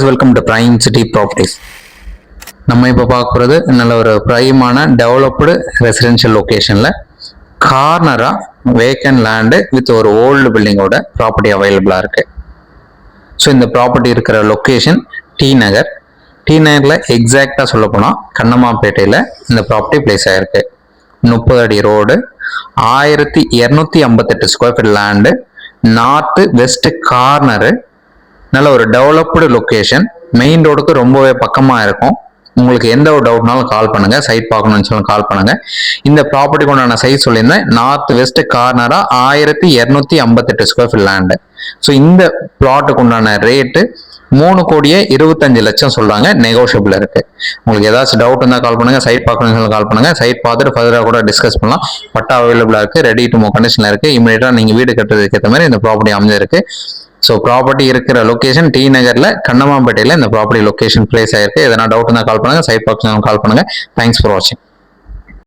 Welcome to prime city properties. நம்ம இப்போ பார்க்க போகிறது நல்ல ஒரு பிரைமான டெவலப்டு ரெசிடென்ஷியல் லொக்கேஷனில் கார்னராக வேக்கன் லேண்டு வித் ஒரு ஓல்டு பில்டிங்கோட ப்ராப்பர்ட்டி அவைலபிளாக இருக்குது. ஸோ இந்த ப்ராப்பர்ட்டி இருக்கிற லொக்கேஷன் டி நகர். டி நகரில் எக்ஸாக்டாக சொல்ல போனால் கண்ணம்மாப்பேட்டையில் இந்த ப்ராப்பர்ட்டி பிளேஸ் ஆகிருக்கு. 30 அடி road, 1258 square feet land, north west corner, நல்ல ஒரு டெவலப்டு லொக்கேஷன், மெயின் ரோடுக்கு ரொம்பவே பக்கமாக இருக்கும். உங்களுக்கு எந்த ஒரு டவுட்னாலும் கால் பண்ணுங்க, சைட் பார்க்கணும்னு சொல்லி கால் பண்ணுங்க. இந்த ப்ராப்பர்ட்டிக்கு உண்டான சைஸ் சொல்லியிருந்தேன், நார்த் வெஸ்ட் கார்னரா 1258 ஸ்கொயர் ஃபீட் லேண்டு. ஸோ இந்த பிளாட்டுக்கு உண்டான ரேட்டு 3,25,00,000 சொல்றாங்க, நெகோஷியபிள் இருக்கு. உங்களுக்கு ஏதாச்சும் டவுட் இருந்தால் கால் பண்ணுங்க, சைட் பார்க்கணும்னு சொல்லி கால் பண்ணுங்க. சைட் பார்த்துட்டு ஃபர்தராக கூட டிஸ்கஸ் பண்ணலாம். பட்டா அவைலபிளா இருக்கு, ரெடி டு மூவ் கண்டிஷன்ல இருக்கு. இமீடியட்டா நீங்க வீடு கட்டுறதுக்கு ஏற்ற மாதிரி இந்த ப்ராப்பர்ட்டி அமைஞ்சிருக்கு. ஸோ ப்ராப்பர்ட்டி இருக்கிற லொக்கேஷன் டி நகர்ல கண்ணம்மாப்பேட்டையில் இந்த ப்ராப்பர்ட்டி லொக்கேஷன் பிளேஸ் ஆயிருக்கு. எதனா டவுட் இருந்தால் கால் பண்ணுங்க, சைட் பார்க்கணும் கால் பண்ணுங்க. தேங்க்ஸ் ஃபார் வாட்சிங்.